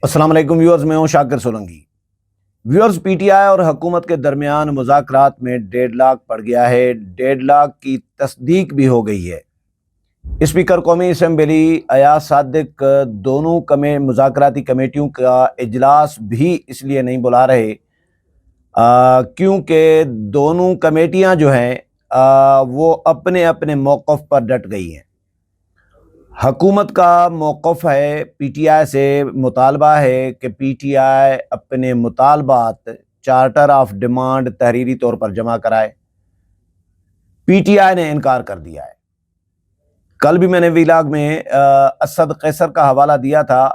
السلام علیکم ویورز، میں ہوں Shakir Solangi. Viewers, P T I اور حکومت کے درمیان مذاکرات میں ڈیڈ لاک پڑ گیا ہے۔ ڈیڈ لاک کی تصدیق بھی ہو گئی ہے۔ اسپیکر قومی اسمبلی ایاز صادق دونوں مذاکراتی کمیٹیوں کا اجلاس بھی اس لیے نہیں بلا رہے کیونکہ دونوں کمیٹیاں جو ہیں وہ اپنے اپنے موقف پر ڈٹ گئی ہیں۔ حکومت کا موقف ہے، پی ٹی آئی سے مطالبہ ہے کہ پی ٹی آئی اپنے مطالبات چارٹر آف ڈیمانڈ تحریری طور پر جمع کرائے۔ پی ٹی آئی نے انکار کر دیا ہے۔ کل بھی میں نے ویلاگ میں اسد قیصر کا حوالہ دیا تھا۔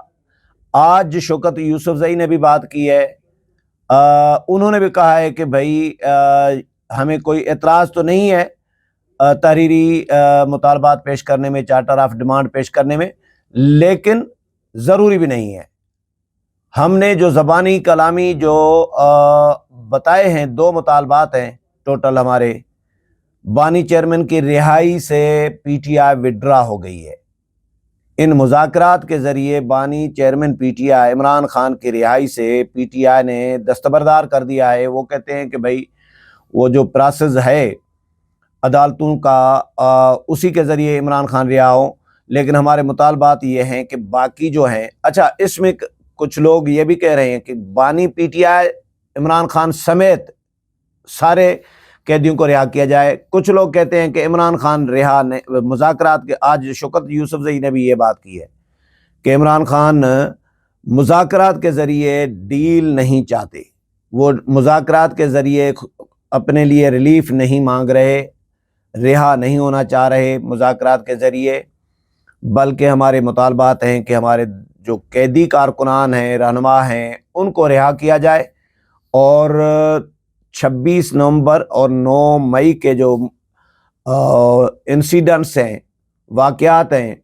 آج شوکت یوسفزئی نے بھی بات کی ہے۔ انہوں نے بھی کہا ہے کہ بھائی ہمیں کوئی اعتراض تو نہیں ہے تحریری مطالبات پیش کرنے میں، چارٹر آف ڈیمانڈ پیش کرنے میں، لیکن ضروری بھی نہیں ہے۔ ہم نے جو زبانی کلامی جو بتائے ہیں، 2 مطالبات ہیں ٹوٹل ہمارے۔ بانی چیئرمین کی رہائی سے پی ٹی آئی وڈرا ہو گئی ہے۔ ان مذاکرات کے ذریعے بانی چیئرمین پی ٹی آئی عمران خان کی رہائی سے پی ٹی آئی نے دستبردار کر دیا ہے۔ وہ کہتے ہیں کہ بھائی وہ جو پروسیس ہے عدالتوں کا اسی کے ذریعے عمران خان رہا ہوں، لیکن ہمارے مطالبات یہ ہیں کہ باقی جو ہیں، اچھا اس میں کچھ لوگ یہ بھی کہہ رہے ہیں کہ بانی پی ٹی آئی عمران خان سمیت سارے قیدیوں کو رہا کیا جائے۔ کچھ لوگ کہتے ہیں کہ عمران خان رہا مذاکرات کے، آج شوکت یوسفزئی نے بھی یہ بات کی ہے کہ عمران خان مذاکرات کے ذریعے ڈیل نہیں چاہتے، وہ مذاکرات کے ذریعے اپنے لیے ریلیف نہیں مانگ رہے، رہا نہیں ہونا چاہ رہے مذاکرات کے ذریعے، بلکہ ہمارے مطالبات ہیں کہ ہمارے جو قیدی کارکنان ہیں، رہنما ہیں، ان کو رہا کیا جائے، اور 26 نومبر اور 9 مئی کے جو انسیڈنٹس ہیں، واقعات ہیں،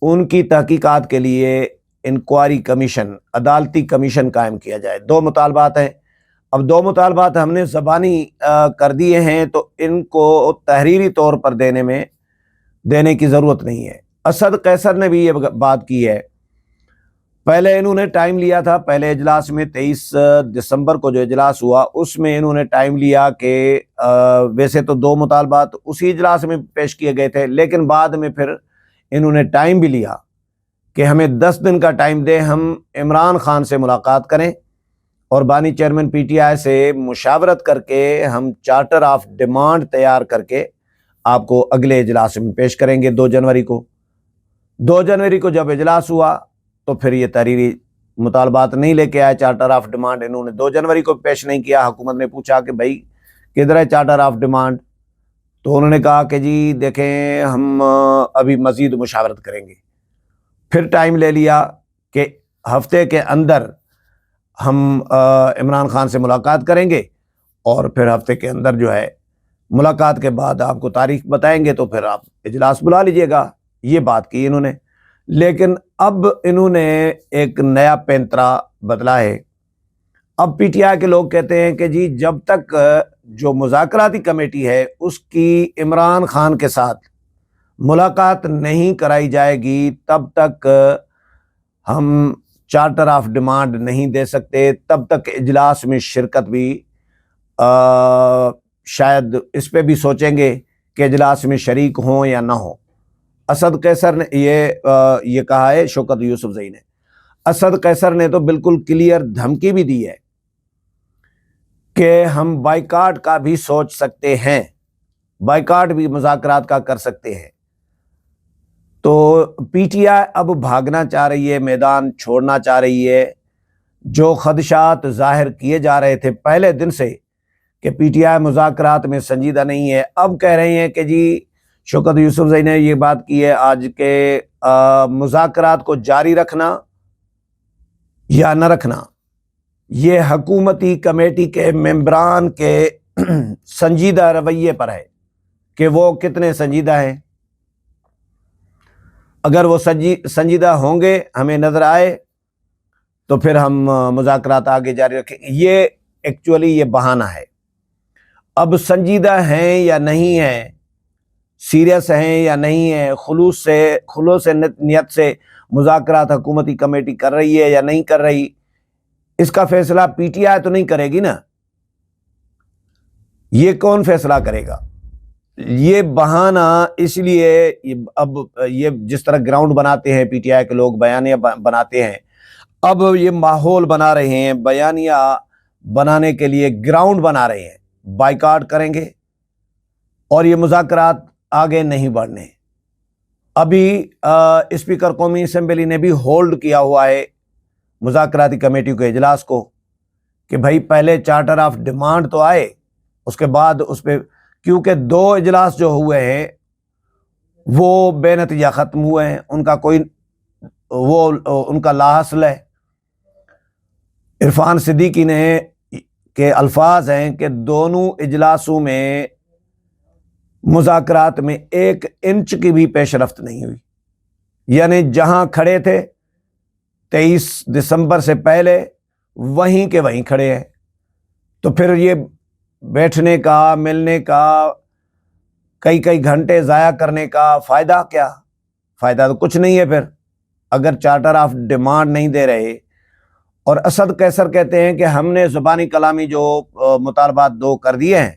ان کی تحقیقات کے لیے انکوائری کمیشن، عدالتی کمیشن قائم کیا جائے۔ 2 مطالبات ہیں۔ اب 2 مطالبات ہم نے زبانی کر دیے ہیں تو ان کو تحریری طور پر دینے کی ضرورت نہیں ہے۔ اسد قیصر نے بھی یہ بات کی ہے۔ پہلے انہوں نے ٹائم لیا تھا، پہلے اجلاس میں 23 دسمبر کو جو اجلاس ہوا اس میں انہوں نے ٹائم لیا کہ ویسے تو 2 مطالبات اسی اجلاس میں پیش کیے گئے تھے، لیکن بعد میں پھر انہوں نے ٹائم بھی لیا کہ ہمیں 10 دن کا ٹائم دے، ہم عمران خان سے ملاقات کریں اور بانی چیئرمین پی ٹی آئی سے مشاورت کر کے ہم چارٹر آف ڈیمانڈ تیار کر کے آپ کو اگلے اجلاس میں پیش کریں گے 2 جنوری کو۔ 2 جنوری کو جب اجلاس ہوا تو پھر یہ تحریری مطالبات نہیں لے کے آئے، چارٹر آف ڈیمانڈ انہوں نے 2 جنوری کو پیش نہیں کیا۔ حکومت نے پوچھا کہ بھائی کدھر ہے چارٹر آف ڈیمانڈ، تو انہوں نے کہا کہ جی دیکھیں ہم ابھی مزید مشاورت کریں گے۔ پھر ٹائم لے لیا کہ ہفتے کے اندر ہم عمران خان سے ملاقات کریں گے، اور پھر ہفتے کے اندر جو ہے ملاقات کے بعد آپ کو تاریخ بتائیں گے تو پھر آپ اجلاس بلا لیجئے گا۔ یہ بات کی انہوں نے، لیکن اب انہوں نے ایک نیا پینترا بدلا ہے۔ اب پی ٹی آئی کے لوگ کہتے ہیں کہ جی جب تک جو مذاکراتی کمیٹی ہے اس کی عمران خان کے ساتھ ملاقات نہیں کرائی جائے گی تب تک ہم چارٹر آف ڈیمانڈ نہیں دے سکتے، تب تک اجلاس میں شرکت بھی شاید اس پہ بھی سوچیں گے کہ اجلاس میں شریک ہوں یا نہ ہوں۔ اسد قیصر نے یہ کہا ہے، شوکت یوسفزئی نے۔ اسد قیصر نے تو بالکل کلیئر دھمکی بھی دی ہے کہ ہم بائیکاٹ کا بھی سوچ سکتے ہیں، بائیکاٹ بھی مذاکرات کا کر سکتے ہیں۔ تو پی ٹی آئی اب بھاگنا چاہ رہی ہے، میدان چھوڑنا چاہ رہی ہے۔ جو خدشات ظاہر کیے جا رہے تھے پہلے دن سے کہ پی ٹی آئی مذاکرات میں سنجیدہ نہیں ہے، اب کہہ رہے ہیں کہ جی شوکت یوسفزئی نے یہ بات کی ہے آج کے مذاکرات کو جاری رکھنا یا نہ رکھنا یہ حکومتی کمیٹی کے ممبران کے سنجیدہ رویے پر ہے کہ وہ کتنے سنجیدہ ہیں۔ اگر وہ سنجیدہ ہوں گے، ہمیں نظر آئے، تو پھر ہم مذاکرات آگے جاری رکھیں۔ یہ ایکچولی یہ بہانہ ہے۔ اب سنجیدہ ہیں یا نہیں ہیں سیریس ہیں یا نہیں ہیں، خلوص نیت سے مذاکرات حکومتی کمیٹی کر رہی ہے یا نہیں کر رہی، اس کا فیصلہ پی ٹی آئی تو نہیں کرے گی نا، یہ کون فیصلہ کرے گا؟ یہ بہانہ اس لیے اب یہ جس طرح گراؤنڈ بناتے ہیں پی ٹی آئی کے لوگ، بیانیہ بناتے ہیں، اب یہ ماحول بنا رہے ہیں، بیانیہ بنانے کے لیے گراؤنڈ بنا رہے ہیں، بائیکاٹ کریں گے اور یہ مذاکرات آگے نہیں بڑھنے۔ ابھی اسپیکر قومی اسمبلی نے بھی ہولڈ کیا ہوا ہے مذاکراتی کمیٹی کے اجلاس کو کہ بھائی پہلے چارٹر آف ڈیمانڈ تو آئے، اس کے بعد اس پہ، کیونکہ 2 اجلاس جو ہوئے ہیں وہ بے نتیجہ ختم ہوئے ہیں، ان کا لا حاصل ہے۔ عرفان صدیقی نے کے الفاظ ہیں کہ دونوں اجلاسوں میں مذاکرات میں 1 انچ کی بھی پیش رفت نہیں ہوئی، یعنی جہاں کھڑے تھے 23 دسمبر سے پہلے وہیں کے وہیں کھڑے ہیں، تو پھر یہ بیٹھنے کا، ملنے کا، کئی گھنٹے ضائع کرنے کا فائدہ کیا؟ فائدہ تو کچھ نہیں ہے پھر، اگر چارٹر آف ڈیمانڈ نہیں دے رہے۔ اور اسد قیصر کہتے ہیں کہ ہم نے زبانی کلامی جو مطالبات 2 کر دیے ہیں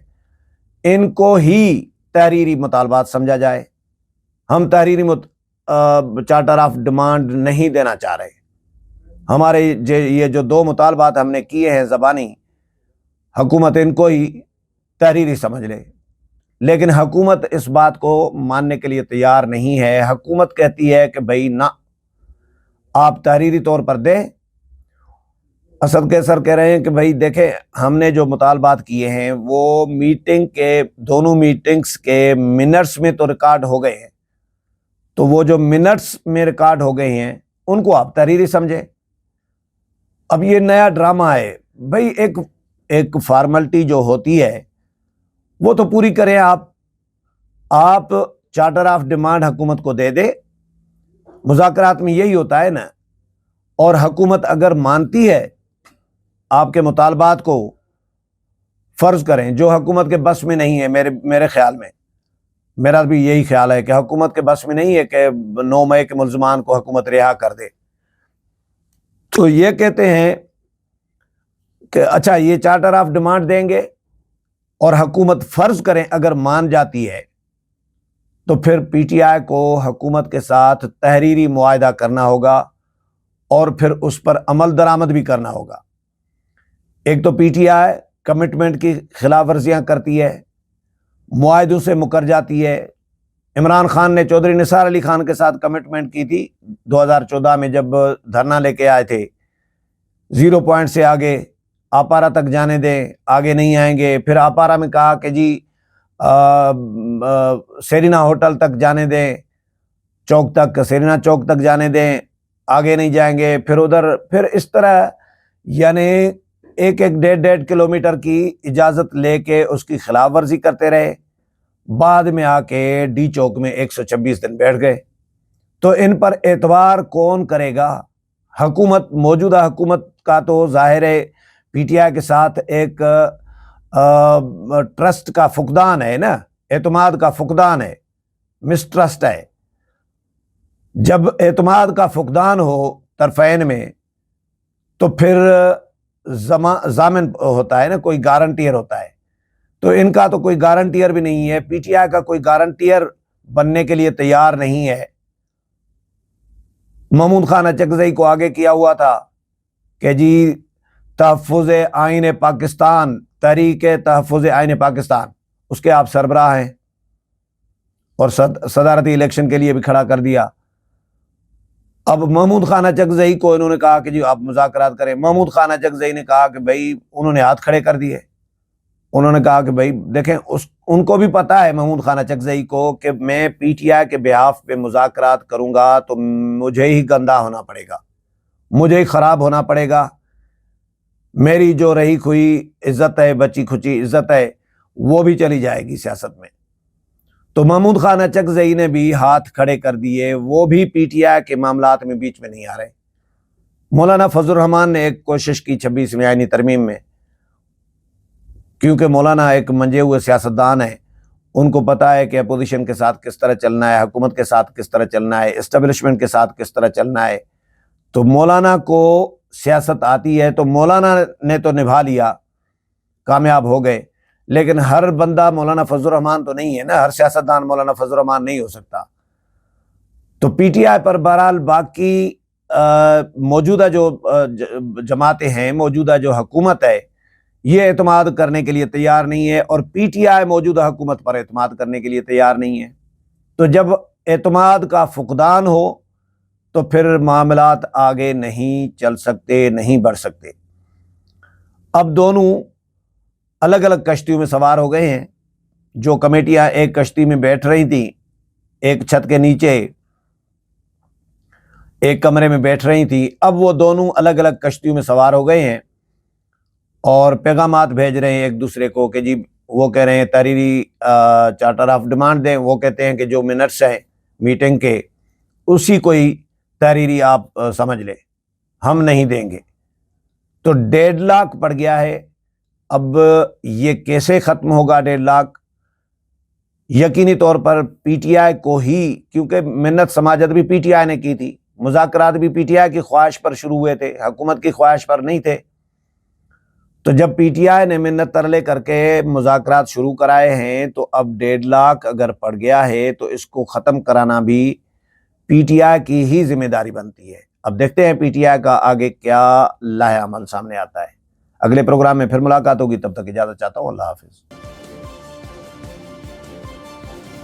ان کو ہی تحریری مطالبات سمجھا جائے، ہم تحریری چارٹر آف ڈیمانڈ نہیں دینا چاہ رہے، ہمارے یہ جو 2 مطالبات ہم نے کیے ہیں زبانی، حکومت ان کو ہی تحریری سمجھ لے۔ لیکن حکومت اس بات کو ماننے کے لیے تیار نہیں ہے، حکومت کہتی ہے کہ بھائی نہ، آپ تحریری طور پر دیں۔ اسد قیصر کہہ رہے ہیں کہ بھائی دیکھیں، ہم نے جو مطالبات کیے ہیں وہ دونوں میٹنگز کے منٹس میں تو ریکارڈ ہو گئے ہیں، تو وہ جو منٹس میں ریکارڈ ہو گئے ہیں ان کو آپ تحریری سمجھیں۔ اب یہ نیا ڈرامہ ہے بھائی، ایک فارملٹی جو ہوتی ہے وہ تو پوری کریں آپ چارٹر آف ڈیمانڈ حکومت کو دے دے، مذاکرات میں یہی ہوتا ہے نا، اور حکومت اگر مانتی ہے آپ کے مطالبات کو، فرض کریں جو حکومت کے بس میں نہیں ہے، میرے خیال میں، میرا بھی یہی خیال ہے کہ حکومت کے بس میں نہیں ہے کہ 9 مئی کے ملزمان کو حکومت رہا کر دے، تو یہ کہتے ہیں کہ اچھا یہ چارٹر آف ڈیمانڈ دیں گے، اور حکومت فرض کریں اگر مان جاتی ہے تو پھر پی ٹی آئی کو حکومت کے ساتھ تحریری معاہدہ کرنا ہوگا اور پھر اس پر عمل درآمد بھی کرنا ہوگا۔ ایک تو پی ٹی آئی کمٹمنٹ کی خلاف ورزیاں کرتی ہے، معاہدوں سے مکر جاتی ہے۔ عمران خان نے چودھری نثار علی خان کے ساتھ کمٹمنٹ کی تھی 2014 میں جب دھرنا لے کے آئے تھے، 0 پوائنٹ سے آگے آپارا تک جانے دیں، آگے نہیں آئیں گے۔ پھر آپارا میں کہا کہ جی سیرینا ہوٹل تک جانے دیں، چوک تک، سیرینا چوک تک جانے دیں، آگے نہیں جائیں گے۔ پھر اس طرح یعنی 1.5 کلومیٹر کی اجازت لے کے اس کی خلاف ورزی کرتے رہے، بعد میں آ کے ڈی چوک میں 126 دن بیٹھ گئے۔ تو ان پر اعتبار کون کرے گا؟ حکومت، موجودہ حکومت کا تو ظاہر ہے پی ٹی آئی کے ساتھ ایک ٹرسٹ کا فقدان ہے نا، اعتماد کا فقدان ہے، مسٹرسٹ ہے۔ جب اعتماد کا فقدان ہو طرفین میں تو پھر ضامن ہوتا ہے نا، کوئی گارنٹیئر ہوتا ہے، تو ان کا تو کوئی گارنٹیئر بھی نہیں ہے، پی ٹی آئی کا کوئی گارنٹیئر بننے کے لیے تیار نہیں ہے۔ محمود خان اچکزئی کو آگے کیا ہوا تھا کہ جی تحفظ آئین پاکستان، تحریک تحفظ آئین پاکستان، اس کے آپ سربراہ ہیں اور صدارتی الیکشن کے لیے بھی کھڑا کر دیا۔ اب محمود خان اچکزئی کو انہوں نے کہا کہ جی آپ مذاکرات کریں، محمود خان اچکزئی نے کہا کہ بھائی، انہوں نے ہاتھ کھڑے کر دیے، انہوں نے کہا کہ بھائی دیکھیں، ان کو بھی پتا ہے محمود خان اچکزئی کو کہ میں پی ٹی آئی کے بہاف پہ مذاکرات کروں گا تو مجھے ہی گندا ہونا پڑے گا، مجھے ہی خراب ہونا پڑے گا، میری جو رہی کھوئی عزت ہے، بچی کھچی عزت ہے، وہ بھی چلی جائے گی سیاست میں۔ تو محمود خان اچکزئی نے بھی ہاتھ کھڑے کر دیے، وہ بھی پی ٹی آئی کے معاملات میں بیچ میں نہیں آ رہے۔ مولانا فضل الرحمان نے ایک کوشش کی 26ویں آئینی ترمیم میں، کیونکہ مولانا ایک منجے ہوئے سیاستدان ہیں، ان کو پتہ ہے کہ اپوزیشن کے ساتھ کس طرح چلنا ہے، حکومت کے ساتھ کس طرح چلنا ہے، اسٹیبلشمنٹ کے ساتھ کس طرح چلنا ہے۔ تو مولانا کو سیاست آتی ہے، تو مولانا نے تو نبھا لیا، کامیاب ہو گئے، لیکن ہر بندہ مولانا فضل الرحمان تو نہیں ہے نا، ہر سیاستدان مولانا فضل الرحمان نہیں ہو سکتا۔ تو پی ٹی آئی پر بہرحال باقی موجودہ جو جماعتیں ہیں، موجودہ جو حکومت ہے، یہ اعتماد کرنے کے لیے تیار نہیں ہے، اور پی ٹی آئی موجودہ حکومت پر اعتماد کرنے کے لیے تیار نہیں ہے۔ تو جب اعتماد کا فقدان ہو تو پھر معاملات آگے نہیں چل سکتے، نہیں بڑھ سکتے۔ اب دونوں الگ الگ کشتیوں میں سوار ہو گئے ہیں۔ جو کمیٹیاں ایک کشتی میں بیٹھ رہی تھیں، ایک چھت کے نیچے ایک کمرے میں بیٹھ رہی تھی، اب وہ دونوں الگ الگ کشتیوں میں سوار ہو گئے ہیں اور پیغامات بھیج رہے ہیں ایک دوسرے کو کہ جی، وہ کہہ رہے ہیں تحریری چارٹر آف ڈیمانڈ دیں، وہ کہتے ہیں کہ جو منٹس ہیں میٹنگ کے اسی کوئی تحریری آپ سمجھ لیں، ہم نہیں دیں گے۔ تو ڈیڈ لاک پڑ گیا ہے۔ اب یہ کیسے ختم ہوگا ڈیڈ لاک؟ یقینی طور پر پی ٹی آئی کو ہی، کیونکہ منت سماجت بھی پی ٹی آئی نے کی تھی، مذاکرات بھی پی ٹی آئی کی خواہش پر شروع ہوئے تھے، حکومت کی خواہش پر نہیں تھے۔ تو جب پی ٹی آئی نے منت ترلے کر کے مذاکرات شروع کرائے ہیں، تو اب ڈیڈ لاک اگر پڑ گیا ہے تو اس کو ختم کرانا بھی پی ٹی آئی کی ہی ذمہ داری بنتی ہے۔ اب دیکھتے ہیں پی ٹی آئی کا آگے کیا لائحہ عمل سامنے آتا ہے۔ اگلے پروگرام میں پھر ملاقات ہوگی، تب تک اجازت چاہتا ہوں، اللہ حافظ۔